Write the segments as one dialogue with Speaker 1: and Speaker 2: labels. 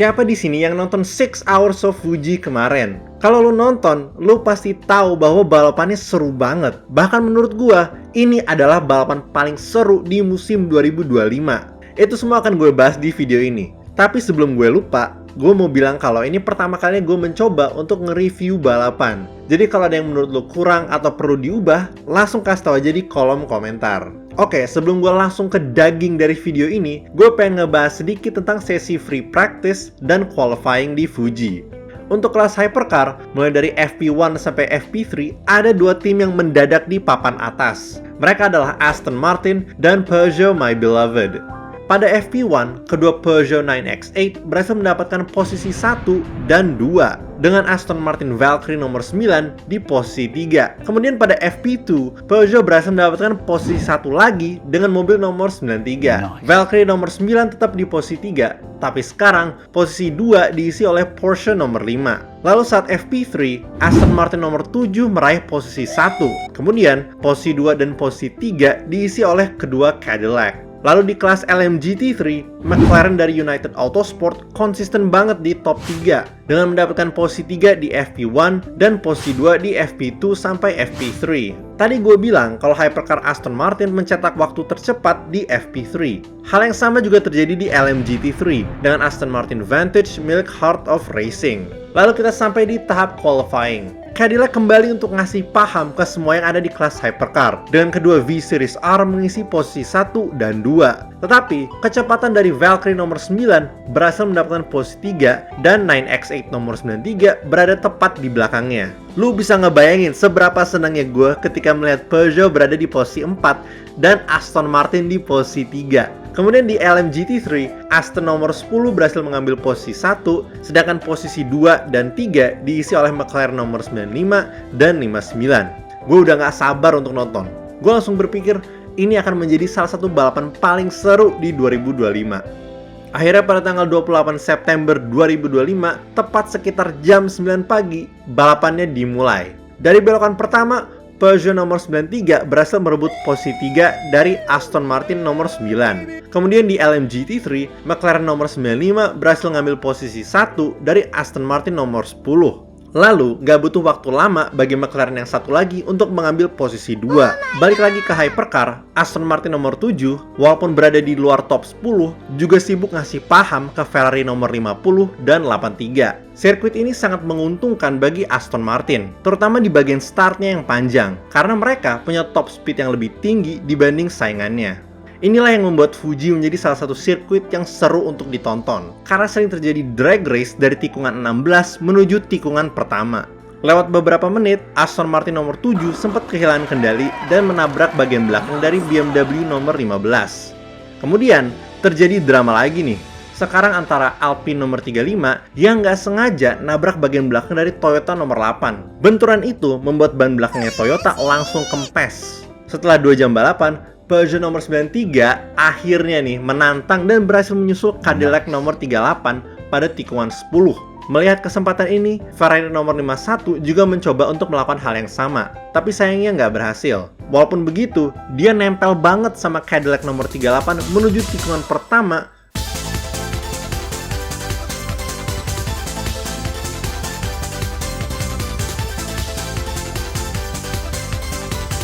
Speaker 1: Siapa di sini yang nonton 6 Hours of Fuji kemarin? Kalau lu nonton, lu pasti tahu bahwa balapannya seru banget. Bahkan menurut gua, ini adalah balapan paling seru di musim 2025. Itu semua akan gue bahas di video ini. Tapi sebelum gue lupa, gue mau bilang kalau ini pertama kalinya gue mencoba untuk nge-review balapan. Jadi kalau ada yang menurut lo kurang atau perlu diubah, langsung kasih tau aja di kolom komentar. Oke, sebelum gue langsung ke daging dari video ini, gue pengen ngebahas sedikit tentang sesi free practice dan qualifying di Fuji. Untuk kelas hypercar, mulai dari FP1 sampai FP3, ada dua tim yang mendadak di papan atas. Mereka adalah Aston Martin dan Peugeot My Beloved. Pada FP1, kedua Peugeot 9X8 berhasil mendapatkan posisi 1 dan 2 dengan Aston Martin Valkyrie nomor 9 di posisi 3. Kemudian pada FP2, Peugeot berhasil mendapatkan posisi 1 lagi dengan mobil nomor 93. Valkyrie nomor 9 tetap di posisi 3, tapi sekarang posisi 2 diisi oleh Porsche nomor 5. Lalu saat FP3, Aston Martin nomor 7 meraih posisi 1. Kemudian posisi 2 dan posisi 3 diisi oleh kedua Cadillac. Lalu di kelas LMGT3, McLaren dari United Autosport konsisten banget di top 3 dengan mendapatkan posisi 3 di FP1 dan posisi 2 di FP2 sampai FP3. Tadi gue bilang kalau hypercar Aston Martin mencetak waktu tercepat di FP3. Hal yang sama juga terjadi di LMGT3 dengan Aston Martin Vantage milik Heart of Racing. Lalu kita sampai di tahap qualifying. Cadillac kembali untuk ngasih paham ke semua yang ada di kelas hypercar dengan kedua V-Series R mengisi posisi 1 dan 2. Tetapi, kecepatan dari Valkyrie nomor 9 berhasil mendapatkan posisi 3 dan 9X8 nomor 93 berada tepat di belakangnya. Lu bisa ngebayangin seberapa senangnya gue ketika melihat Peugeot berada di posisi 4 dan Aston Martin di posisi 3. Kemudian di LMGT3, Aston nomor 10 berhasil mengambil posisi 1, sedangkan posisi 2 dan 3 diisi oleh McLaren nomor 95 dan 59. Gue udah gak sabar untuk nonton. Gue langsung berpikir, ini akan menjadi salah satu balapan paling seru di 2025. Akhirnya pada tanggal 28 September 2025, tepat sekitar jam 9 pagi, balapannya dimulai. Dari belokan pertama, Peugeot nomor 93 berhasil merebut posisi 3 dari Aston Martin nomor 9. Kemudian di LMGT3, McLaren nomor 95 berhasil ngambil posisi 1 dari Aston Martin nomor 10. Lalu, gak butuh waktu lama bagi McLaren yang satu lagi untuk mengambil posisi 2. Balik lagi ke hypercar, Aston Martin nomor 7, walaupun berada di luar top 10, juga sibuk ngasih paham ke Ferrari nomor 50 dan 83. Sirkuit ini sangat menguntungkan bagi Aston Martin, terutama di bagian startnya yang panjang, karena mereka punya top speed yang lebih tinggi dibanding saingannya. Inilah yang membuat Fuji menjadi salah satu sirkuit yang seru untuk ditonton, karena sering terjadi drag race dari tikungan 16 menuju tikungan pertama. Lewat beberapa menit, Aston Martin nomor 7 sempat kehilangan kendali dan menabrak bagian belakang dari BMW nomor 15. Kemudian, terjadi drama lagi nih. Sekarang antara Alpine nomor 35 yang nggak sengaja nabrak bagian belakang dari Toyota nomor 8. Benturan itu membuat ban belakangnya Toyota langsung kempes. Setelah 2 jam balapan, Peugeot nomor 93 akhirnya nih menantang dan berhasil menyusul Cadillac nomor 38 pada tikungan 10. Melihat kesempatan ini, Ferrari nomor 51 juga mencoba untuk melakukan hal yang sama, tapi sayangnya nggak berhasil. Walaupun begitu, dia nempel banget sama Cadillac nomor 38 menuju tikungan pertama.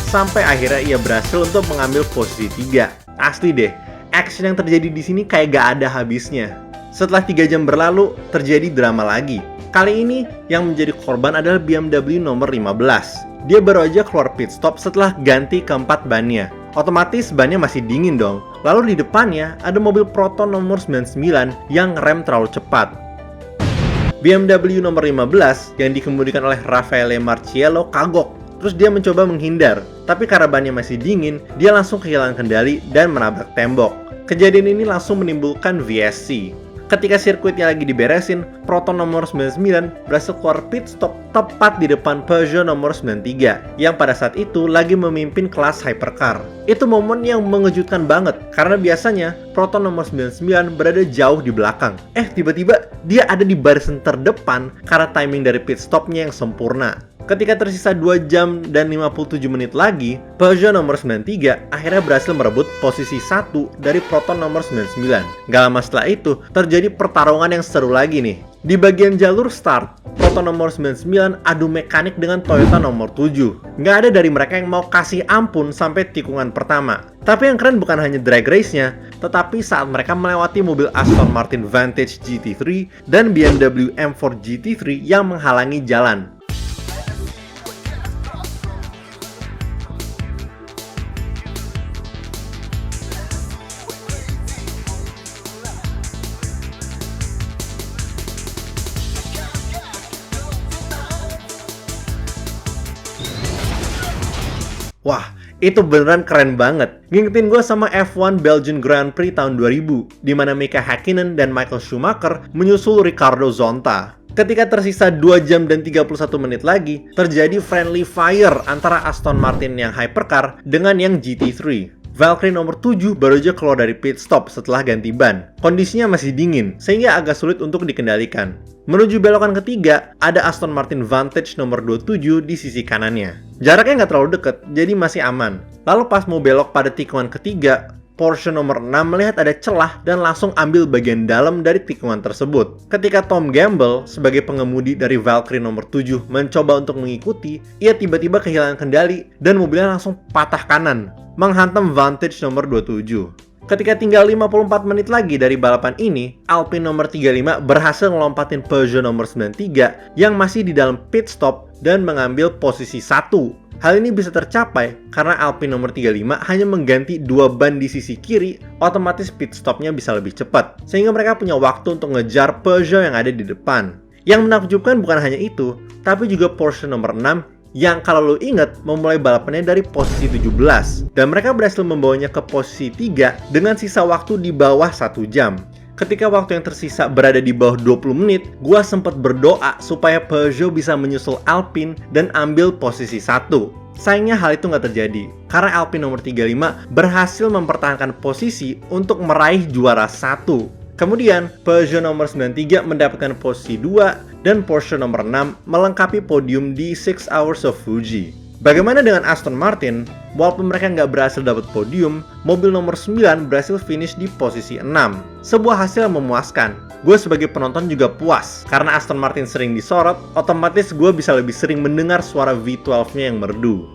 Speaker 1: Sampai akhirnya ia berhasil untuk mengambil posisi 3. Asli deh, action yang terjadi di sini kayak gak ada habisnya. Setelah 3 jam berlalu, terjadi drama lagi. Kali ini, yang menjadi korban adalah BMW nomor 15. Dia baru aja keluar pit stop setelah ganti keempat bannya. Otomatis bannya masih dingin dong. Lalu di depannya, ada mobil Proton nomor 99 yang ngerem terlalu cepat. BMW nomor 15 yang dikemudikan oleh Raffaele Marciello kagok. Terus dia mencoba menghindar, tapi karena bannya masih dingin, dia langsung kehilangan kendali dan menabrak tembok. Kejadian ini langsung menimbulkan VSC. Ketika sirkuitnya lagi diberesin, Proton nomor 99 berhasil keluar pit stop tepat di depan Peugeot nomor 93, yang pada saat itu lagi memimpin kelas hypercar. Itu momen yang mengejutkan banget, karena biasanya Proton nomor 99 berada jauh di belakang. Tiba-tiba dia ada di barisan terdepan karena timing dari pit stopnya yang sempurna. Ketika tersisa 2 jam dan 57 menit lagi, Peugeot nomor 93 akhirnya berhasil merebut posisi 1 dari Proton nomor 99. Gak lama setelah itu, terjadi pertarungan yang seru lagi nih. Di bagian jalur start, Proton nomor 99 adu mekanik dengan Toyota nomor 7. Nggak ada dari mereka yang mau kasih ampun sampai tikungan pertama. Tapi yang keren bukan hanya drag race-nya, tetapi saat mereka melewati mobil Aston Martin Vantage GT3 dan BMW M4 GT3 yang menghalangi jalan. Wah, itu beneran keren banget. Ngingetin gue sama F1 Belgian Grand Prix tahun 2000, di mana Mika Häkkinen dan Michael Schumacher menyusul Ricardo Zonta. Ketika tersisa 2 jam dan 31 menit lagi, terjadi friendly fire antara Aston Martin yang hypercar dengan yang GT3. Valkyrie nomor 7 baru aja keluar dari pit stop setelah ganti ban. Kondisinya masih dingin, sehingga agak sulit untuk dikendalikan. Menuju belokan ketiga, ada Aston Martin Vantage nomor 27 di sisi kanannya. Jaraknya nggak terlalu deket, jadi masih aman. Lalu pas mau belok pada tikungan ketiga, Porsche nomor 6 melihat ada celah dan langsung ambil bagian dalam dari tikungan tersebut. Ketika Tom Gamble sebagai pengemudi dari Valkyrie nomor 7 mencoba untuk mengikuti, ia tiba-tiba kehilangan kendali dan mobilnya langsung patah kanan, menghantam Vantage nomor 27. Ketika tinggal 54 menit lagi dari balapan ini, Alpine nomor 35 berhasil ngelompatin Peugeot nomor 93 yang masih di dalam pit stop dan mengambil posisi 1. Hal ini bisa tercapai karena Alpine nomor 35 hanya mengganti 2 ban di sisi kiri, otomatis pit stopnya bisa lebih cepat, sehingga mereka punya waktu untuk ngejar Peugeot yang ada di depan. Yang menakjubkan bukan hanya itu, tapi juga Porsche nomor 6 yang kalau lo inget memulai balapannya dari posisi 17 dan mereka berhasil membawanya ke posisi 3 dengan sisa waktu di bawah 1 jam. Ketika waktu yang tersisa berada di bawah 20 menit, gua sempat berdoa supaya Peugeot bisa menyusul Alpine dan ambil posisi 1. Sayangnya hal itu nggak terjadi, karena Alpine nomor 35 berhasil mempertahankan posisi untuk meraih juara 1. Kemudian, Peugeot nomor 93 mendapatkan posisi 2 dan Porsche nomor 6 melengkapi podium di 6 Hours of Fuji. Bagaimana dengan Aston Martin? Walaupun mereka nggak berhasil dapat podium, mobil nomor 9 berhasil finish di posisi 6. Sebuah hasil yang memuaskan. Gue sebagai penonton juga puas, karena Aston Martin sering disorot, otomatis gue bisa lebih sering mendengar suara V12-nya yang merdu.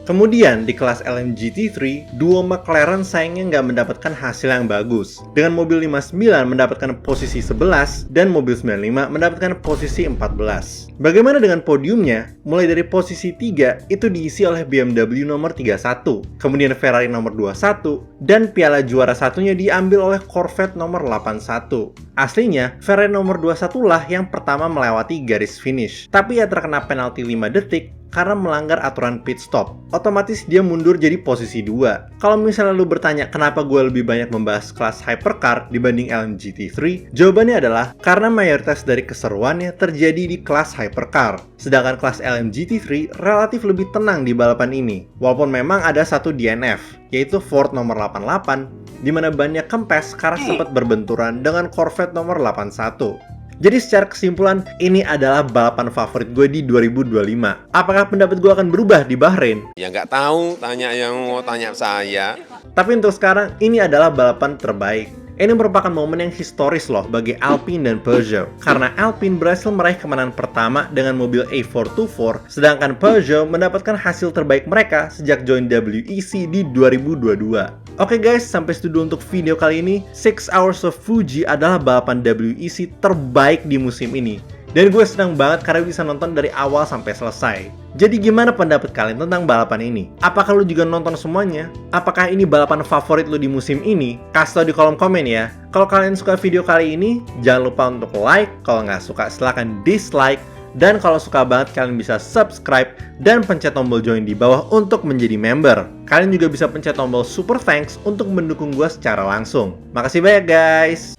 Speaker 1: Kemudian di kelas LMGT3, duo McLaren sayangnya nggak mendapatkan hasil yang bagus. Dengan mobil 59 mendapatkan posisi 11 dan mobil 95 mendapatkan posisi 14. Bagaimana dengan podiumnya? Mulai dari posisi 3 itu diisi oleh BMW nomor 31, kemudian Ferrari nomor 21, dan piala juara satunya diambil oleh Corvette nomor 81. Aslinya, Ferrari nomor 21 lah yang pertama melewati garis finish, tapi ia terkena penalti 5 detik karena melanggar aturan pit stop. Otomatis dia mundur jadi posisi 2. Kalau misalnya lu bertanya kenapa gue lebih banyak membahas kelas hypercar dibanding LMGT3, jawabannya adalah karena mayoritas dari keseruannya terjadi di kelas hypercar. Sedangkan kelas LMGT3 relatif lebih tenang di balapan ini. Walaupun memang ada satu DNF, yaitu Ford nomor 88, di mana bannya kempes karena sempat berbenturan dengan Corvette nomor 81. Jadi secara kesimpulan, ini adalah balapan favorit gue di 2025. Apakah pendapat gue akan berubah di Bahrain?
Speaker 2: Ya nggak tahu, tanya yang mau tanya saya.
Speaker 1: Tapi untuk sekarang, ini adalah balapan terbaik. Ini merupakan momen yang historis loh bagi Alpine dan Peugeot. Karena Alpine berhasil meraih kemenangan pertama dengan mobil A424, sedangkan Peugeot mendapatkan hasil terbaik mereka sejak join WEC di 2022. Oke guys, sampai situ dulu untuk video kali ini. 6 Hours of Fuji adalah balapan WEC terbaik di musim ini. Dan gue senang banget karena bisa nonton dari awal sampai selesai. Jadi gimana pendapat kalian tentang balapan ini? Apakah lu juga nonton semuanya? Apakah ini balapan favorit lu di musim ini? Kasih tau di kolom komen ya. Kalau kalian suka video kali ini, jangan lupa untuk like. Kalau nggak suka, silahkan dislike. Dan kalau suka banget, kalian bisa subscribe dan pencet tombol join di bawah untuk menjadi member. Kalian juga bisa pencet tombol super thanks untuk mendukung gue secara langsung. Makasih banyak guys!